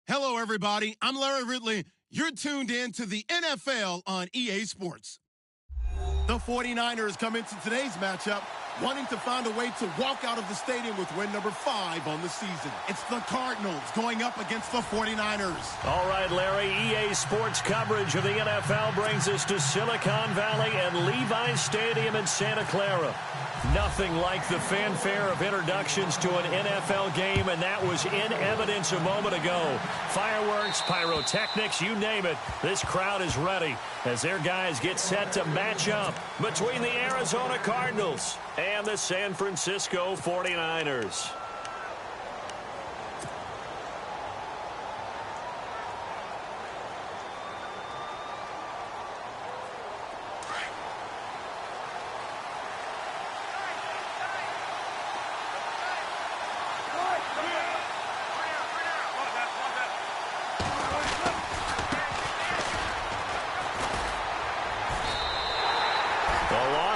Hello, everybody. I'm Larry Ridley. You're tuned in to the NFL on EA Sports. The 49ers come into today's matchup wanting to find a way to walk out of the stadium with win number 5 on the season. It's the Cardinals going up against the 49ers. All right, Larry, EA Sports coverage of the NFL brings us to Silicon Valley and Levi's Stadium in Santa Clara. Nothing like the fanfare of introductions to an NFL game, and that was in evidence a moment ago. Fireworks, pyrotechnics, you name it. This crowd is ready as their guys get set to match up between the Arizona Cardinals and the San Francisco 49ers.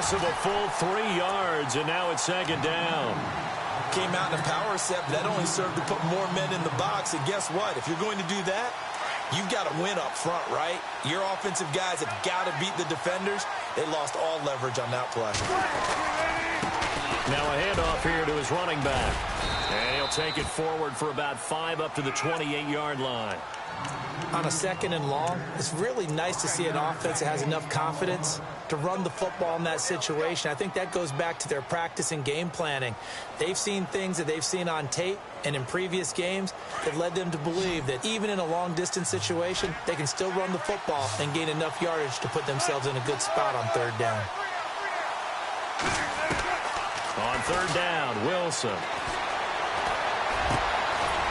Of a full 3 yards, and now it's second down. Came out in a power set, but that only served to put more men in the box. And guess what? If you're going to do that, you've got to win up front, right? Your offensive guys have got to beat the defenders. They lost all leverage on that play. Now a handoff here to his running back. And he'll take it forward for about 5 up to the 28-yard line. On a second and long, it's really nice to see an offense that has enough confidence to run the football in that situation. I think that goes back to their practice and game planning. They've seen things that they've seen on tape and in previous games that led them to believe that even in a long-distance situation, they can still run the football and gain enough yardage to put themselves in a good spot on third down. On third down, Wilson.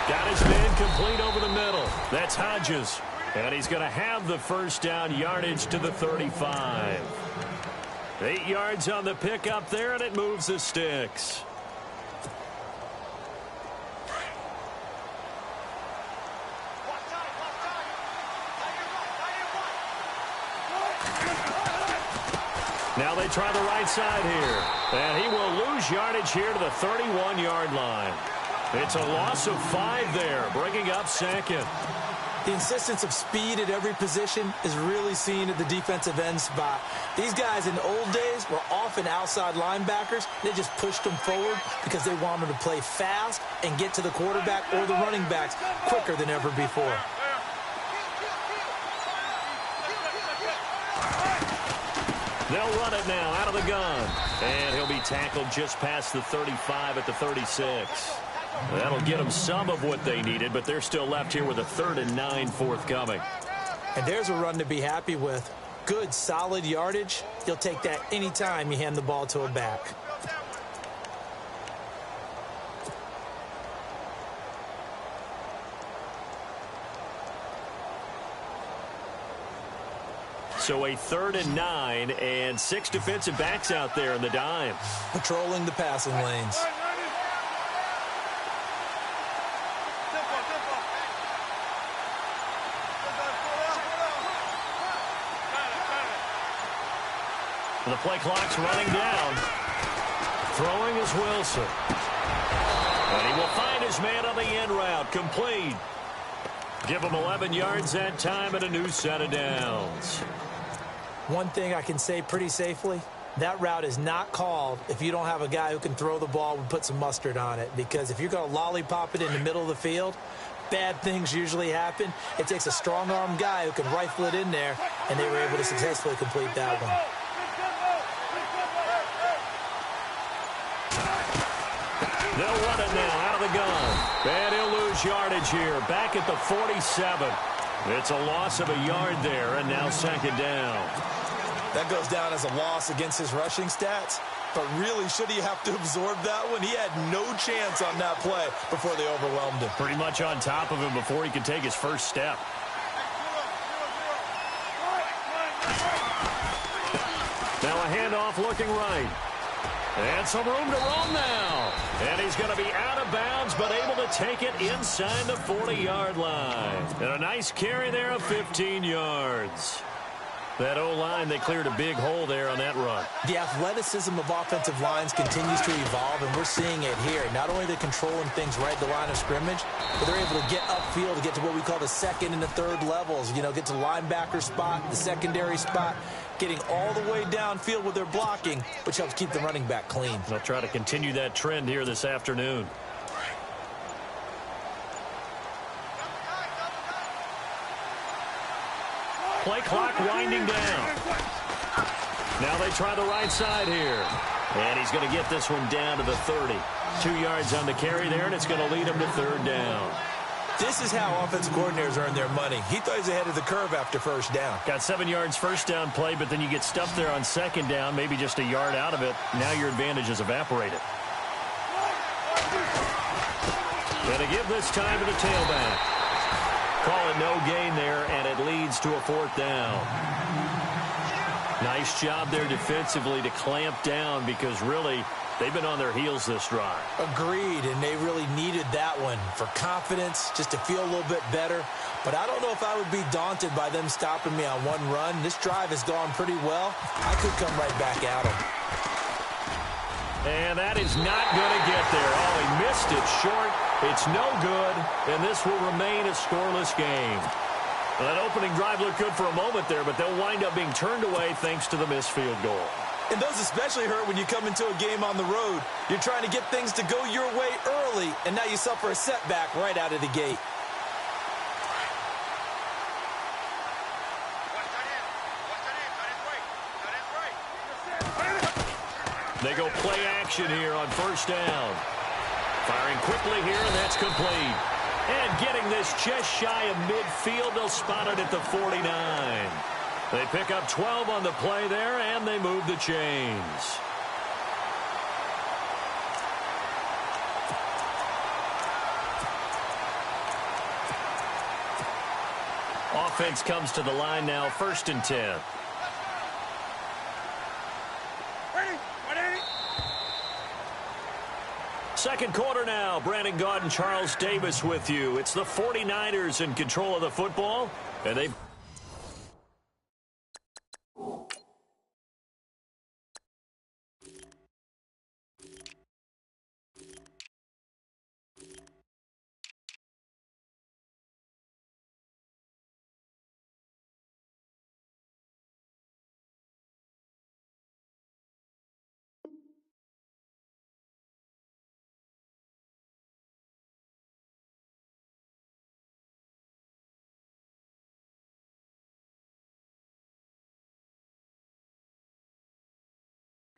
Got his man complete over the middle. That's Hodges. And he's going to have the first down yardage to the 35. 8 yards on the pickup there, and it moves the sticks. Now they try the right side here. And he will lose yardage here to the 31-yard line. It's a loss of 5 there, bringing up second. The insistence of speed at every position is really seen at the defensive end spot. These guys in the old days were often outside linebackers. They just pushed them forward because they wanted to play fast and get to the quarterback or the running backs quicker than ever before. They'll run it now out of the gun. And he'll be tackled just past the 35 at the 36. That'll get them some of what they needed, but they're still left here with a 3rd and 9 forthcoming. And there's a run to be happy with. Good, solid yardage. You'll take that anytime you hand the ball to a back. So a 3rd and 9 and 6 defensive backs out there in the dime. Patrolling the passing lanes. The play clock's running down. Throwing is Wilson. And he will find his man on the end route. Complete. Give him 11 yards that time and a new set of downs. One thing I can say pretty safely, that route is not called if you don't have a guy who can throw the ball and put some mustard on it. Because if you're going to lollipop it in the middle of the field, bad things usually happen. It takes a strong-arm guy who can rifle it in there, and they were able to successfully complete that one. They'll run it now out of the gun. And he'll lose yardage here. Back at the 47. It's a loss of a yard there, and now second down. That goes down as a loss against his rushing stats. But really, should he have to absorb that one? He had no chance on that play before they overwhelmed him. Pretty much on top of him before he could take his first step. Now a handoff looking right. And some room to roam now. And he's going to be out of bounds, but able to take it inside the 40-yard line. And a nice carry there of 15 yards. That O-line, they cleared a big hole there on that run. The athleticism of offensive lines continues to evolve, and we're seeing it here. Not only are they controlling things right at the line of scrimmage, but they're able to get upfield to get to what we call the second and the third levels. You know, get to linebacker spot, the secondary spot, getting all the way downfield with their blocking, which helps keep the running back clean. They'll try to continue that trend here this afternoon. Play clock winding down. Now they try the right side here. And he's going to get this one down to the 30. 2 yards on the carry there, and it's going to lead him to third down. This is how offensive coordinators earn their money. He thought he was ahead of the curve after first down. Got 7 yards first down play, but then you get stuffed there on second down, maybe just a yard out of it. Now your advantage is evaporated. Going to give this time to the tailback. Call it no gain there, and it leads to a fourth down. Nice job there defensively to clamp down because really they've been on their heels this drive. Agreed, and they really needed that one for confidence, just to feel a little bit better. But I don't know if I would be daunted by them stopping me on one run. This drive has gone pretty well. I could come right back at them. And that is not going to get there. Oh, he missed it short. It's no good, and this will remain a scoreless game. Well, that opening drive looked good for a moment there, but they'll wind up being turned away thanks to the missed field goal. And those especially hurt when you come into a game on the road. You're trying to get things to go your way early, and now you suffer a setback right out of the gate. They go play action here on first down. Firing quickly here, and that's complete. And getting this just shy of midfield, they'll spot it at the 49. They pick up 12 on the play there, and they move the chains. Offense comes to the line now, 1st and 10. Second quarter now. Brandon Gaud and Charles Davis with you. It's the 49ers in control of the football, and they've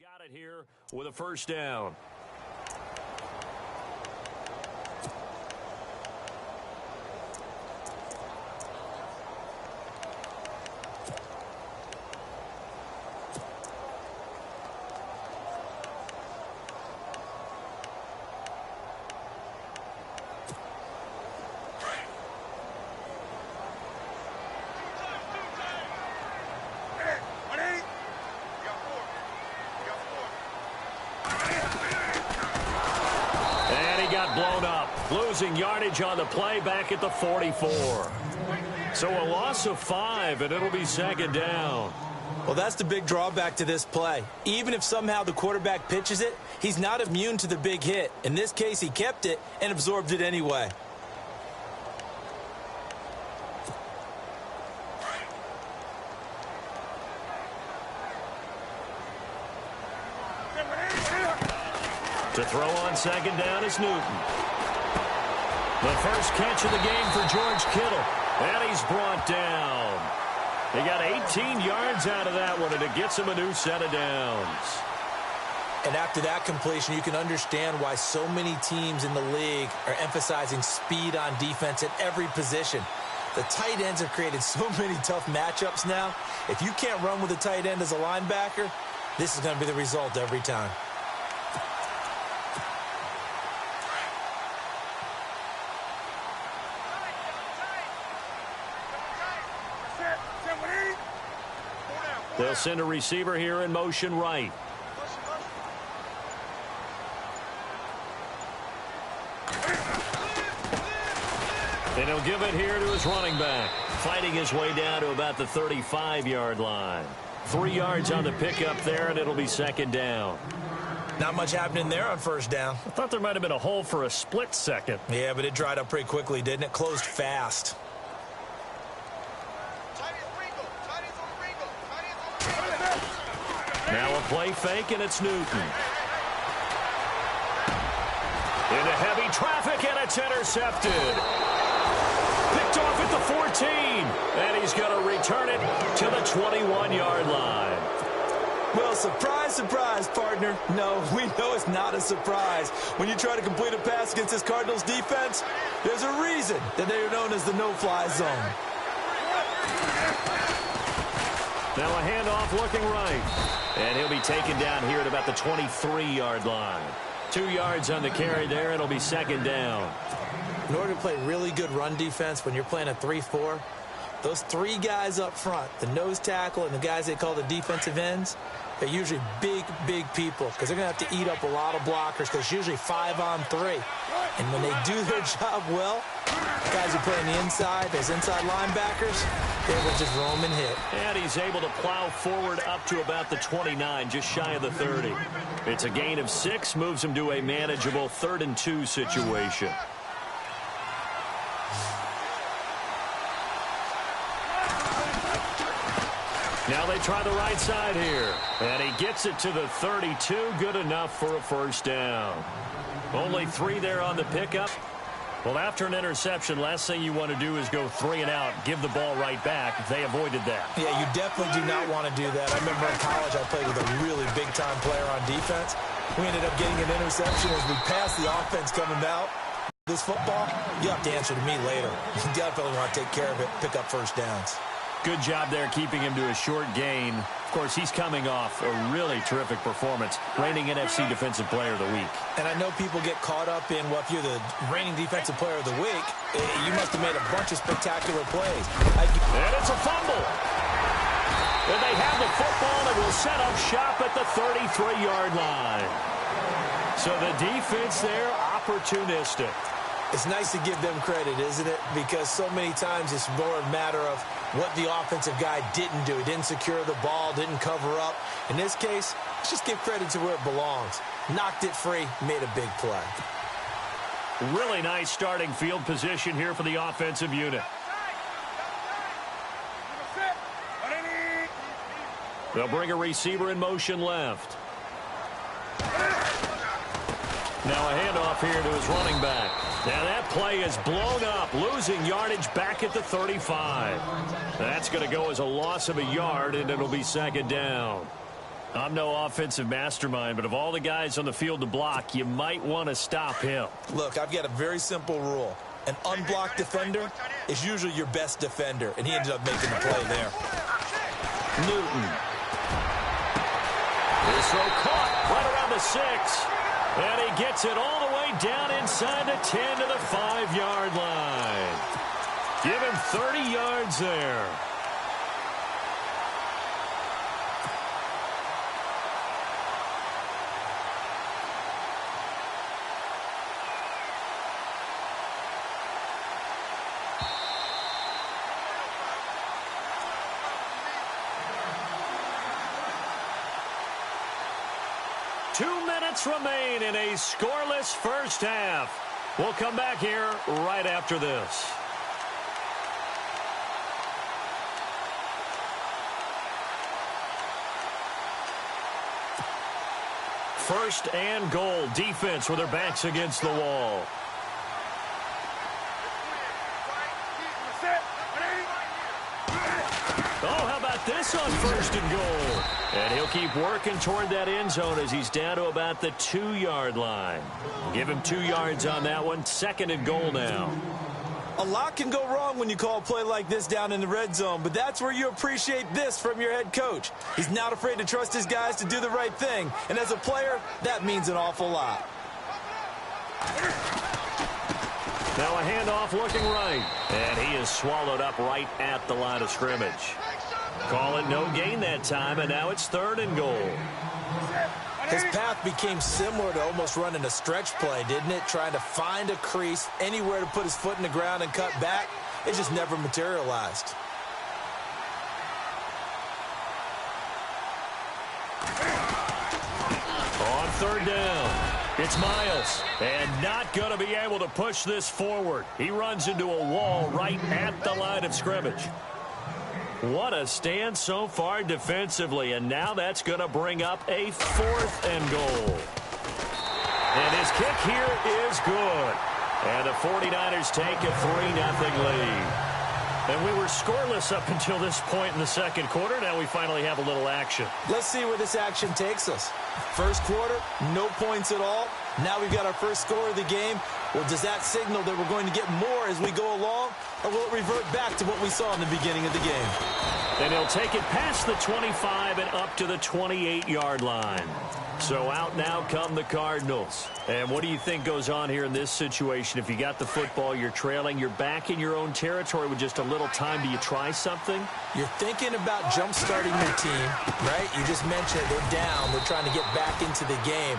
got it here with a first down. Blown up, losing yardage on the play back at the 44. So a loss of 5, and it'll be second down. Well, that's the big drawback to this play. Even if somehow the quarterback pitches it, he's not immune to the big hit. In this case, he kept it and absorbed it anyway. To throw on second down is Newton. The first catch of the game for George Kittle. And he's brought down. He got 18 yards out of that one, and it gets him a new set of downs. And after that completion, you can understand why so many teams in the league are emphasizing speed on defense at every position. The tight ends have created so many tough matchups now. If you can't run with a tight end as a linebacker, this is going to be the result every time. They'll send a receiver here in motion right. And he'll give it here to his running back. Fighting his way down to about the 35-yard line. 3 yards on the pickup there, and it'll be second down. Not much happening there on first down. I thought there might have been a hole for a split second. Yeah, but it dried up pretty quickly, didn't it? Closed fast. Now a play fake, and it's Newton. Into heavy traffic, and it's intercepted. Picked off at the 14, and he's going to return it to the 21-yard line. Well, surprise, surprise, partner. No, we know it's not a surprise. When you try to complete a pass against this Cardinals defense, there's a reason that they are known as the no-fly zone. Now a handoff looking right. And he'll be taken down here at about the 23-yard line. 2 yards on the carry there. It'll be second down. In order to play really good run defense when you're playing a 3-4, those 3 guys up front, the nose tackle and the guys they call the defensive ends, they're usually big, big people because they're going to have to eat up a lot of blockers because it's usually 5-on-3. And when they do their job well, the guys who play on the inside, those inside linebackers, they will just roam and hit. And he's able to plow forward up to about the 29, just shy of the 30. It's a gain of 6, moves him to a manageable 3rd and 2 situation. Now they try the right side here. And he gets it to the 32. Good enough for a first down. Only 3 there on the pickup. Well, after an interception, last thing you want to do is go 3 and out, give the ball right back. They avoided that. Yeah, you definitely do not want to do that. I remember in college I played with a really big-time player on defense. We ended up getting an interception as we passed the offense coming out. This football, you have to answer to me later. You definitely want to take care of it, pick up first downs. Good job there keeping him to a short gain. Of course, he's coming off a really terrific performance, reigning NFC Defensive Player of the Week. And I know people get caught up in, well, if you're the reigning Defensive Player of the Week, you must have made a bunch of spectacular plays. And it's a fumble. And they have the football and will set up shop at the 33-yard line. So the defense there, opportunistic. It's nice to give them credit, isn't it? Because so many times it's more a matter of what the offensive guy didn't do. He didn't secure the ball, didn't cover up. In this case, let's just give credit to where it belongs. Knocked it free, made a big play. Really nice starting field position here for the offensive unit. They'll bring a receiver in motion left. Now a handoff here to his running back. Now that play is blown up, losing yardage back at the 35. That's going to go as a loss of a yard, and it'll be second down. I'm no offensive mastermind, but of all the guys on the field to block, you might want to stop him. Look, I've got a very simple rule. An unblocked defender is usually your best defender, and he ended up making the play there. Newton. This throw caught right around the 6. And he gets it all the way down inside the 10 to the 5-yard line. Give him 30 yards there. Remain in a scoreless first half. We'll come back here right after this. First and goal. Defense with their backs against the wall. Oh, how about this on first and goal? And he'll keep working toward that end zone as he's down to about the 2-yard line. Give him 2 yards on that one. Second and goal now. A lot can go wrong when you call a play like this down in the red zone, but that's where you appreciate this from your head coach. He's not afraid to trust his guys to do the right thing, and as a player, that means an awful lot. Now a handoff looking right, and he is swallowed up right at the line of scrimmage. Call it no gain that time, and now it's third and goal. His path became similar to almost running a stretch play, didn't it? Trying to find a crease, anywhere to put his foot in the ground and cut back. it just never materialized. On third down, it's Miles, and not going to be able to push this forward. He runs into a wall right at the line of scrimmage. What a stand so far defensively, and now that's going to bring up a 4th and goal. And his kick here is good. And the 49ers take a 3-0 lead. And we were scoreless up until this point in the second quarter. Now we finally have a little action. Let's see where this action takes us. First quarter, no points at all. Now we've got our first score of the game. Well, does that signal that we're going to get more as we go along? Or will it revert back to what we saw in the beginning of the game? And he'll take it past the 25 and up to the 28-yard line. So out now come the Cardinals. And what do you think goes on here in this situation? If you got the football, you're trailing, you're back in your own territory with just a little time. Do you try something? You're thinking about jump-starting your team, right? You just mentioned it. They're down. They're trying to get back into the game.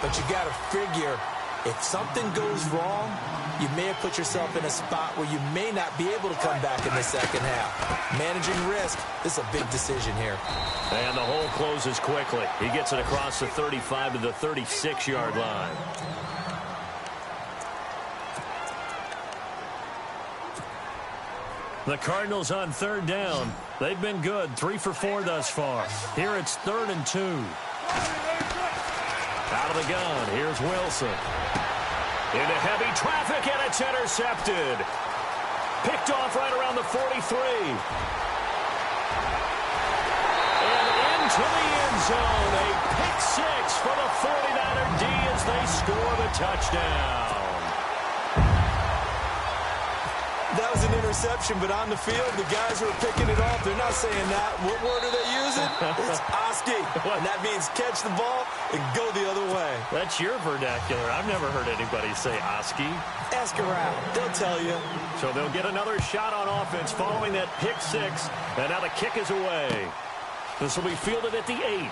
But you got to figure, if something goes wrong, you may have put yourself in a spot where you may not be able to come back in the second half. Managing risk, this is a big decision here. And the hole closes quickly. He gets it across the 35 to the 36-yard line. The Cardinals on third down. They've been good, 3 for 4 thus far. Here it's 3rd and 2. Out of the gun, here's Wilson. Into heavy traffic, and it's intercepted. Picked off right around the 43. And into the end zone. A pick 6 for the 49er D as they score the touchdown. That was an interception, but on the field, the guys who are picking it off, they're not saying that. What word are they using? It's Oski. And that means catch the ball and go the other way. That's your vernacular. I've never heard anybody say Oski. Ask around. They'll tell you. So they'll get another shot on offense following that pick 6. And now the kick is away. This will be fielded at the 8.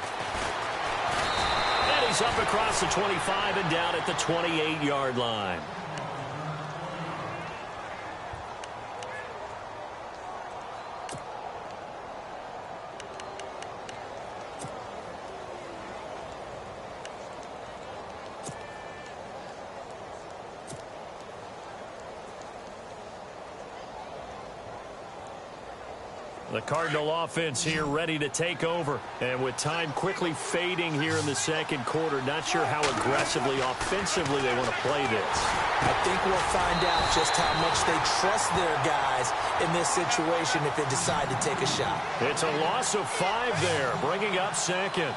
And he's up across the 25 and down at the 28-yard line. The Cardinal offense here ready to take over. And with time quickly fading here in the second quarter, not sure how aggressively, offensively they want to play this. I think we'll find out just how much they trust their guys in this situation if they decide to take a shot. It's a loss of 5 there, bringing up second.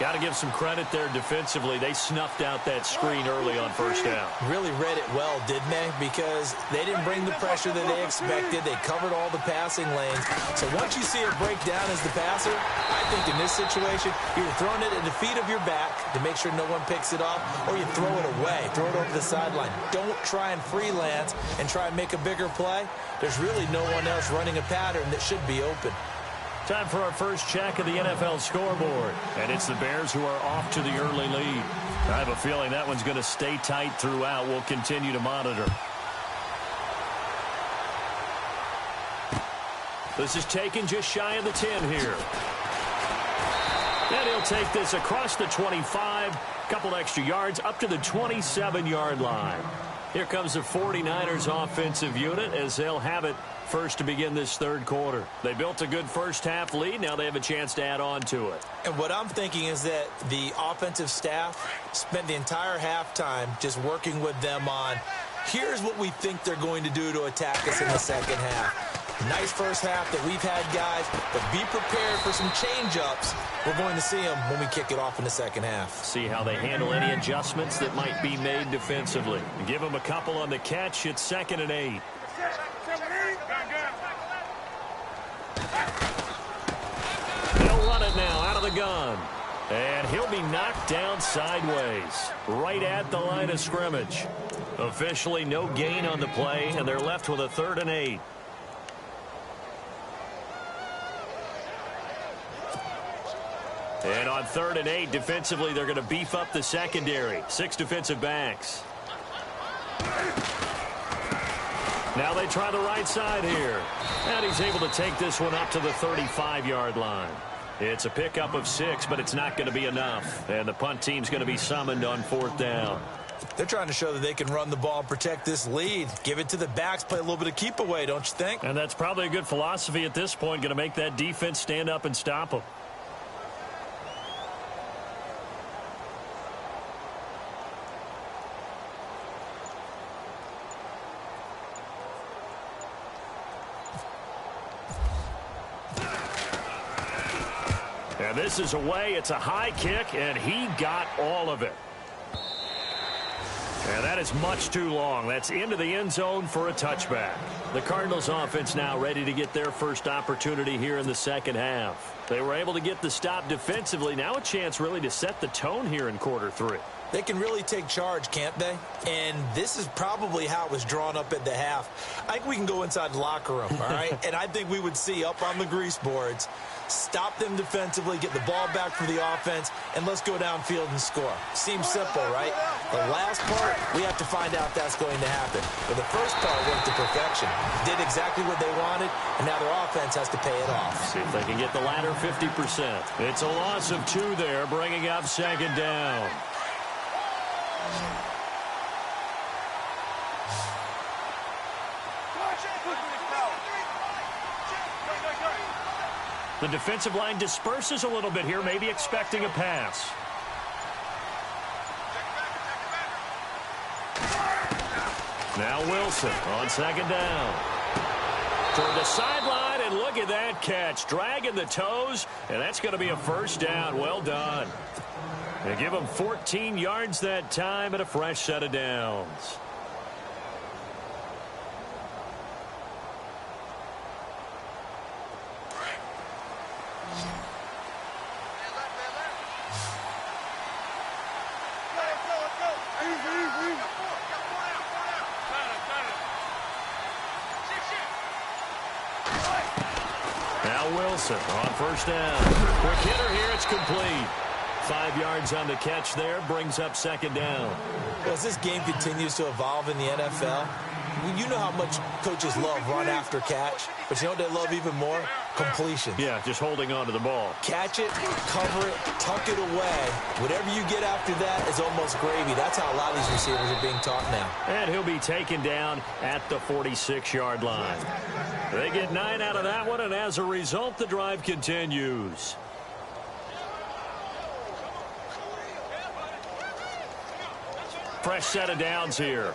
Got to give some credit there defensively. They snuffed out that screen early on first down. Really read it well, didn't they? Because they didn't bring the pressure that they expected. They covered all the passing lanes. So once you see it break down as the passer, I think in this situation, you're throwing it at the feet of your back to make sure no one picks it up, or you throw it away, throw it over the sideline. Don't try and freelance and try and make a bigger play. There's really no one else running a pattern that should be open. Time for our first check of the NFL scoreboard. And it's the Bears who are off to the early lead. I have a feeling that one's going to stay tight throughout. We'll continue to monitor. This is taken just shy of the 10 here. And he'll take this across the 25. Couple extra yards up to the 27-yard line. Here comes the 49ers offensive unit as they'll have it first to begin this third quarter. They built a good first half lead. Now they have a chance to add on to it. And what I'm thinking is that the offensive staff spent the entire halftime just working with them on, here's what we think they're going to do to attack us in the second half. Nice first half that we've had, guys, but be prepared for some change-ups. We're going to see them when we kick it off in the second half. See how they handle any adjustments that might be made defensively. Give them a couple on the catch. It's 2nd and 8. They'll run it now out of the gun. And he'll be knocked down sideways, right at the line of scrimmage. Officially no gain on the play, and they're left with a 3rd and 8. And on 3rd and 8, defensively, they're going to beef up the secondary. 6 defensive backs. Now they try the right side here. And he's able to take this one up to the 35-yard line. It's a pickup of 6, but it's not going to be enough. And the punt team's going to be summoned on 4th down. They're trying to show that they can run the ball and protect this lead. Give it to the backs, play a little bit of keep away, don't you think? And that's probably a good philosophy at this point, going to make that defense stand up and stop them. And this is away. It's a high kick, and he got all of it. And that is much too long. That's into the end zone for a touchback. The Cardinals offense now ready to get their first opportunity here in the second half. They were able to get the stop defensively. Now a chance really to set the tone here in quarter 3. They can really take charge, can't they? And this is probably how it was drawn up at the half. I think we can go inside the locker room, all right? And I think we would see up on the grease boards, stop them defensively, get the ball back for the offense, and let's go downfield and score. Seems simple, right? The last part, we have to find out if that's going to happen. But the first part went to perfection. Did exactly what they wanted, and now their offense has to pay it off. See if they can get the latter 50%. It's a loss of 2 there, bringing up 2nd down. The defensive line disperses a little bit here, maybe expecting a pass. Now Wilson on 2nd down. Toward the sideline, and look at that catch. Dragging the toes, and that's going to be a 1st down. Well done. They give him 14 yards that time and a fresh set of downs. Now Wilson on 1st down. Quick hitter here, it's complete. 5 yards on the catch there, brings up 2nd down. Well, as this game continues to evolve in the NFL, you know how much coaches love run after catch, but you know what they love even more? Completion. Yeah, just holding on to the ball. Catch it, cover it, tuck it away. Whatever you get after that is almost gravy. That's how a lot of these receivers are being taught now. And he'll be taken down at the 46-yard line. They get 9 out of that one, and as a result, the drive continues. Fresh set of downs here.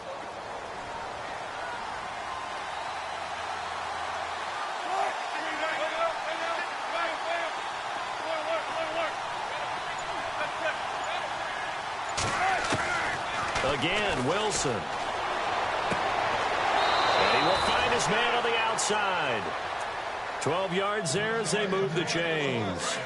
Again, Wilson. And he will find his man on the outside. 12 yards there as they move the chains.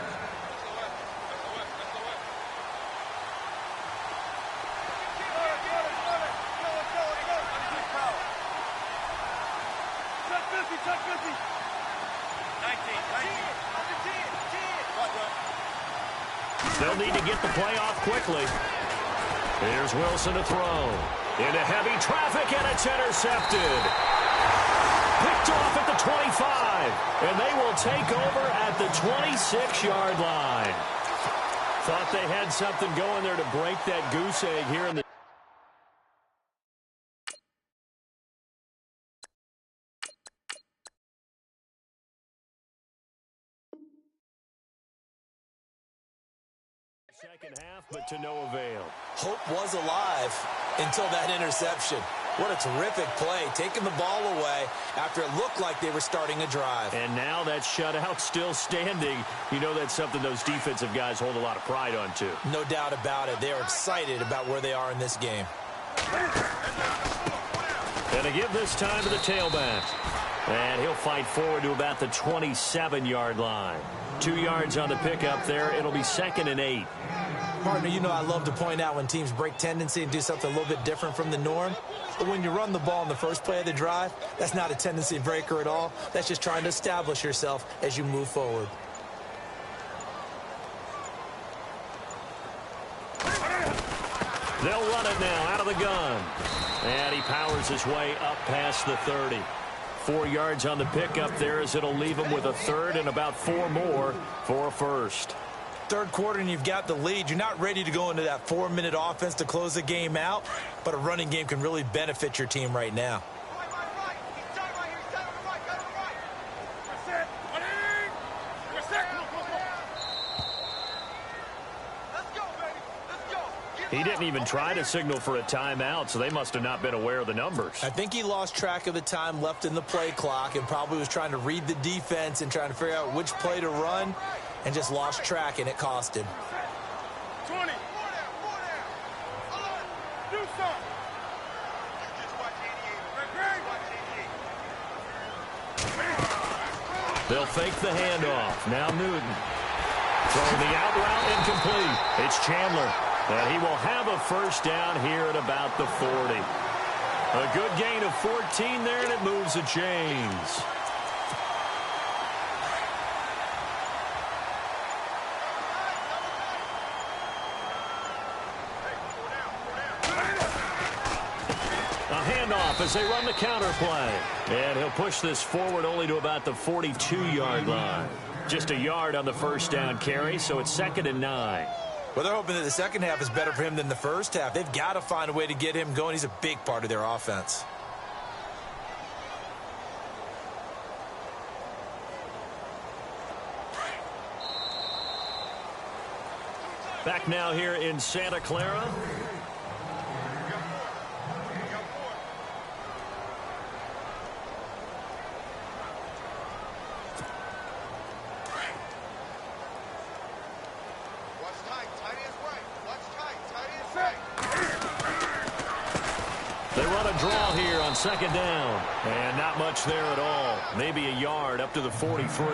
They'll need to get the play off quickly. Here's Wilson to throw. Into heavy traffic, and it's intercepted. Picked off at the 25. And they will take over at the 26-yard line. Thought they had something going there to break that goose egg here in the second half, but to no avail. Hope was alive until that interception. What a terrific play, taking the ball away after it looked like they were starting a drive. And now that shutout still standing. You know that's something those defensive guys hold a lot of pride on, too. No doubt about it. They are excited about where they are in this game. And to give this time to the tailback. And he'll fight forward to about the 27-yard line. 2 yards on the pickup there. It'll be 2nd and 8. Partner, you know I love to point out when teams break tendency and do something a little bit different from the norm. But when you run the ball in the first play of the drive, that's not a tendency breaker at all. That's just trying to establish yourself as you move forward. They'll run it now out of the gun. And he powers his way up past the 30. 4 yards on the pickup there as it'll leave him with a third and about 4 more for a first. Third quarter and you've got the lead. You're not ready to go into that 4-minute offense to close the game out, but a running game can really benefit your team right now. He didn't even try to signal for a timeout, so they must have not been aware of the numbers. I think he lost track of the time left in the play clock and probably was trying to read the defense and trying to figure out which play to run and just lost track, and it cost him. 20. Do something. They'll fake the handoff. Now Newton. Throwing the out route incomplete. It's Chandler. And he will have a first down here at about the 40. A good gain of 14 there, and it moves the chains. A handoff as they run the counter play. And he'll push this forward only to about the 42-yard line. Just a yard on the first down carry, so it's 2nd and 9. Well, they're hoping that the second half is better for him than the first half. They've got to find a way to get him going. He's a big part of their offense. Back now here in Santa Clara. They run a draw here on 2nd down. And not much there at all. Maybe a yard up to the 43.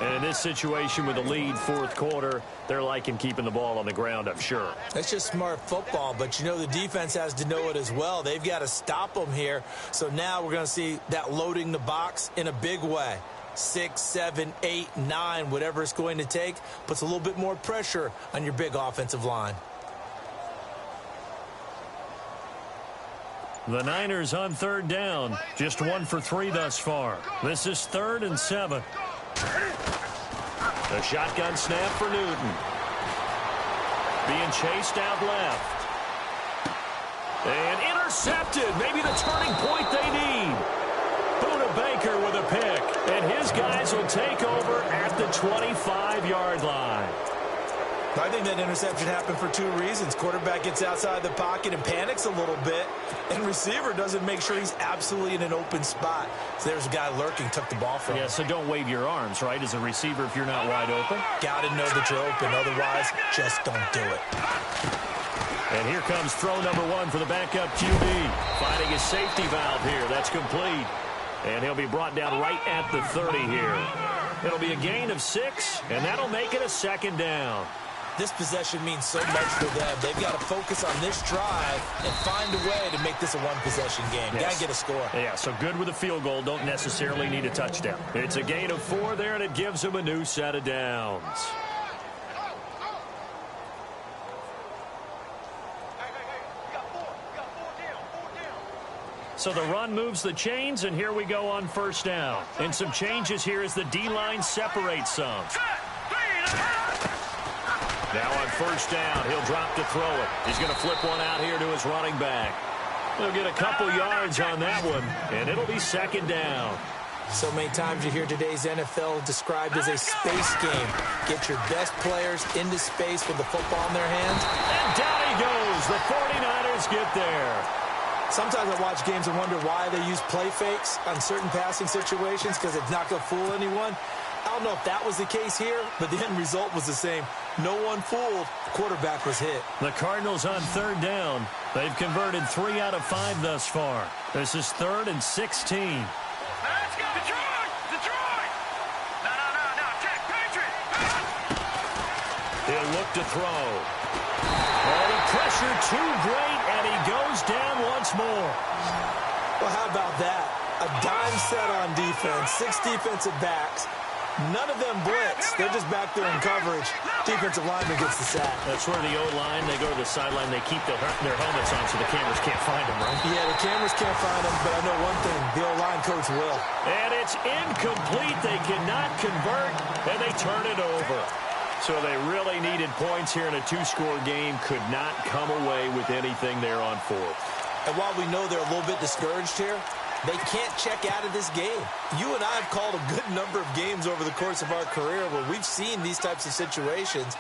And in this situation with the lead 4th quarter, they're liking keeping the ball on the ground, I'm sure. That's just smart football, but you know the defense has to know it as well. They've got to stop them here. So now we're going to see that loading the box in a big way. 6, 7, 8, 9, whatever it's going to take, puts a little bit more pressure on your big offensive line. The Niners on 3rd down. Just 1 for 3 thus far. This is 3rd and 7. The shotgun snap for Newton. Being chased out left. And intercepted. Maybe the turning point they need. Buda Baker with a pick. And his guys will take over at the 25-yard line. I think that interception happened for 2 reasons. Quarterback gets outside the pocket and panics a little bit, and receiver doesn't make sure he's absolutely in an open spot. So there's a guy lurking, took the ball from him. Yeah, so don't wave your arms, right, as a receiver if you're not wide open. Got to know that you're open. Otherwise, just don't do it. And here comes throw number 1 for the backup QB. Finding his safety valve here. That's complete. And he'll be brought down right at the 30 here. It'll be a gain of 6, and that'll make it a 2nd down. This possession means so much for them. They've got to focus on this drive and find a way to make this a one-possession game. Yes. Got to get a score. Yeah, so good with a field goal. Don't necessarily need a touchdown. It's a gain of 4 there, and it gives them a new set of downs. So the run moves the chains, and here we go on 1st down. And some changes here as the D-line separates some. Now on 1st down, he'll drop to throw it. He's going to flip one out here to his running back. He'll get a couple yards on that one, and it'll be 2nd down. So many times you hear today's NFL described as a space game. Get your best players into space with the football in their hands. And down he goes. The 49ers get there. Sometimes I watch games and wonder why they use play fakes on certain passing situations because it's not going to fool anyone. I don't know if that was the case here, but the end result was the same. No one fooled. Quarterback was hit. The Cardinals on 3rd down. They've converted 3 out of 5 thus far. This is 3rd and 16. Let's go! Detroit! Detroit! No. Tech, Patriot! He'll look to throw. Oh, the pressure too great, and he goes down once more. Well, how about that? A dime set on defense, 6 defensive backs. None of them blitz. They're just back there in coverage. Defensive lineman gets the sack. That's where the O-line, they go to the sideline, they keep their helmets on so the cameras can't find them, right? Yeah, the cameras can't find them, but I know one thing, the O-line coach will. And it's incomplete. They cannot convert, and they turn it over. So they really needed points here in a two-score game. Could not come away with anything there on fourth. And while we know they're a little bit discouraged here, they can't check out of this game. You and I have called a good number of games over the course of our career where we've seen these types of situations.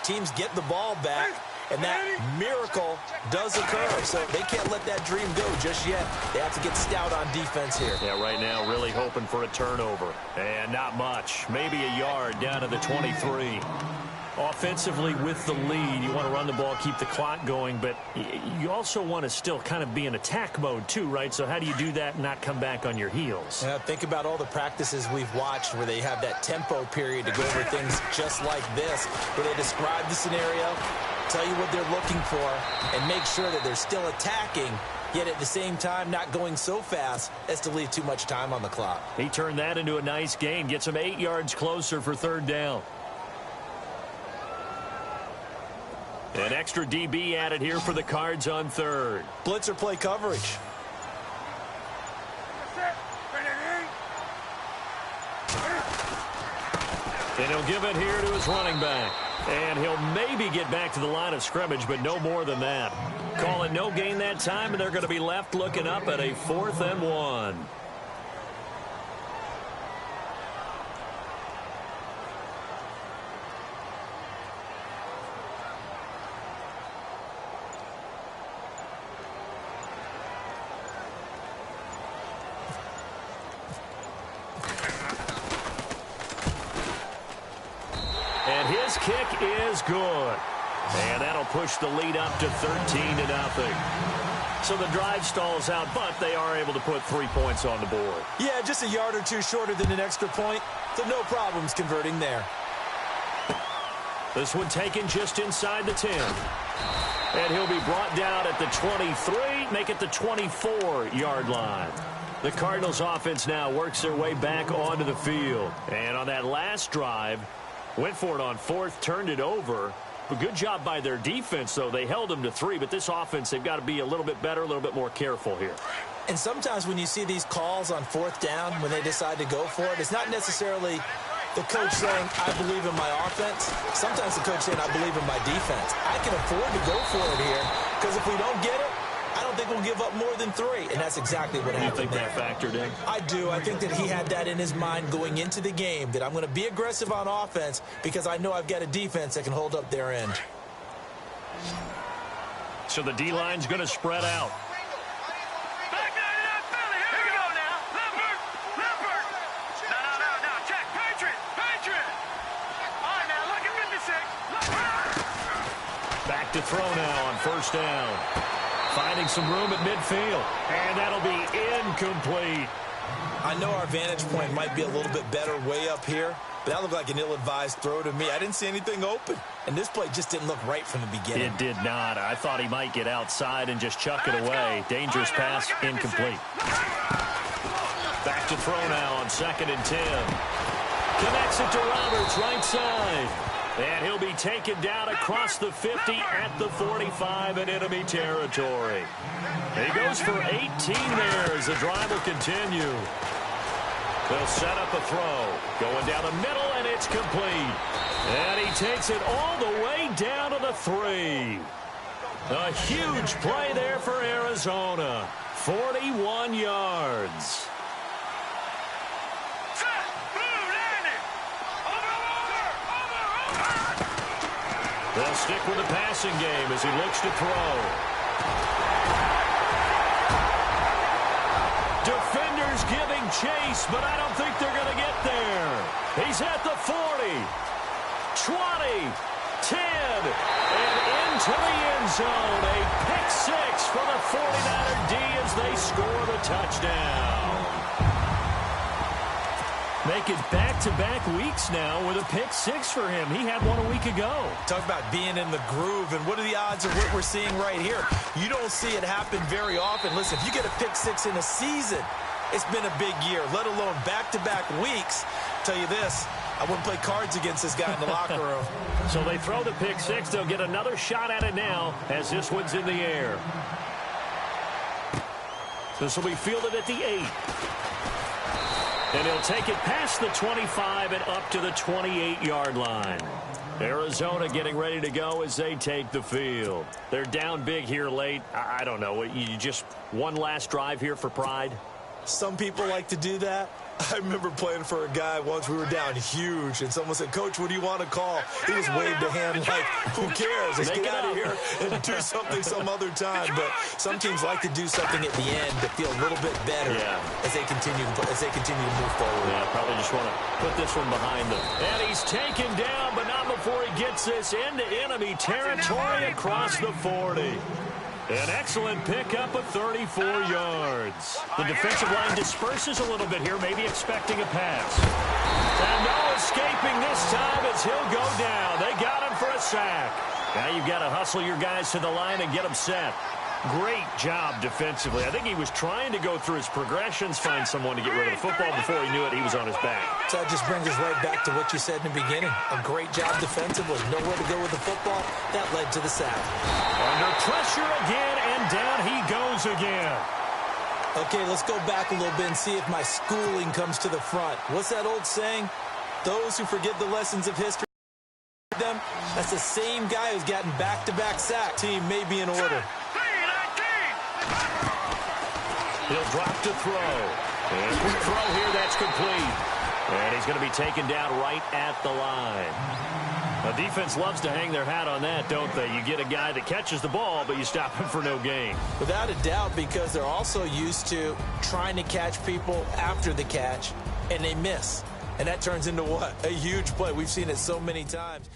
Teams get the ball back, and that miracle does occur. So they can't let that dream go just yet. They have to get stout on defense here. Yeah, right now really hoping for a turnover. And not much. Maybe a yard down to the 23. Offensively with the lead, you want to run the ball, keep the clock going, but you also want to still kind of be in attack mode too, right? So how do you do that and not come back on your heels? Yeah, think about all the practices we've watched where they have that tempo period to go over things just like this, where they describe the scenario, tell you what they're looking for, and make sure that they're still attacking, yet at the same time not going so fast as to leave too much time on the clock. He turned that into a nice gain, gets him 8 yards closer for third down. An extra DB added here for the Cards on third. Blitzer play coverage. And he'll give it here to his running back. And he'll maybe get back to the line of scrimmage, but no more than that. Call it no gain that time, and they're going to be left looking up at a 4th and 1. And his kick is good. And that'll push the lead up to 13-0. So the drive stalls out, but they are able to put 3 points on the board. Yeah, just a yard or two shorter than an extra point, so no problems converting there. This one taken just inside the 10. And he'll be brought down at the 23, make it the 24-yard line. The Cardinals offense now works their way back onto the field. And on that last drive, went for it on 4th, turned it over. A good job by their defense, though. They held them to 3, but this offense, they've got to be a little bit better, a little bit more careful here. And sometimes when you see these calls on 4th down, when they decide to go for it, it's not necessarily the coach saying, I believe in my offense. Sometimes the coach saying, I believe in my defense. I can afford to go for it here, because if we don't get it, I don't think we'll give up more than 3, and that's exactly what happened. You think that factored in? I do. I think that he had that in his mind going into the game, that I'm going to be aggressive on offense because I know I've got a defense that can hold up their end. So the D-line's going to spread out. Back down to that belly. Here we go now. Leopard. No. Check. Patriot. All right, now, look at 56. Back to throw now on 1st down. Finding some room at midfield. And that'll be incomplete. I know our vantage point might be a little bit better way up here, but that looked like an ill-advised throw to me. I didn't see anything open, and this play just didn't look right from the beginning. It did not. I thought he might get outside and just chuck it away. Dangerous pass, incomplete. Back to throw now on 2nd and 10. Connects it to Roberts, right side. And he'll be taken down across the 50 at the 45 in enemy territory. He goes for 18 there as the drive will continue. They'll set up a throw. Going down the middle, and it's complete. And he takes it all the way down to the 3. A huge play there for Arizona. 41 yards. They'll stick with the passing game as he looks to throw. Defenders giving chase, but I don't think they're going to get there. He's at the 40, 20, 10, and into the end zone. A pick 6 for the 49er D as they score the touchdown. Make it back-to-back weeks now with a pick 6 for him. He had one a week ago. Talk about being in the groove, and what are the odds of what we're seeing right here? You don't see it happen very often. Listen, if you get a pick 6 in a season, it's been a big year, let alone back-to-back weeks. tell you this, I wouldn't play cards against this guy in the locker room. So they throw the pick six. They'll get another shot at it now as this one's in the air. This will be fielded at the 8. And he'll take it past the 25 and up to the 28-yard line. Arizona getting ready to go as they take the field. They're down big here late. I don't know. You just one last drive here for pride? Some people like to do that. I remember playing for a guy once. We were down huge, and someone said, "Coach, what do you want to call?" He just waved a hand like, "Who cares? Let's get out of here and do something some other time." But some teams like to do something at the end to feel a little bit better as they continue to move forward. Yeah, probably just want to put this one behind them. And he's taken down, but not before he gets this into enemy territory across the 40. An excellent pickup of 34 yards. The defensive line disperses a little bit here, maybe expecting a pass. And no escaping this time as he'll go down. They got him for a sack. Now you've got to hustle your guys to the line and get them set. Great job defensively. I think he was trying to go through his progressions, find someone to get rid of the football. Before he knew it, he was on his back. So that just brings us right back to what you said in the beginning. A great job defensively. Nowhere to go with the football. That led to the sack. Under pressure again, and down he goes again. Okay, let's go back a little bit and see if my schooling comes to the front. What's that old saying? Those who forget the lessons of history, that's the same guy who's gotten back-to-back sacks. Team may be in order. He'll drop to throw. And quick throw here, that's complete. And he's going to be taken down right at the line. The defense loves to hang their hat on that, don't they? You get a guy that catches the ball, but you stop him for no gain. Without a doubt, because they're also used to trying to catch people after the catch, and they miss. And that turns into what? A huge play. We've seen it so many times.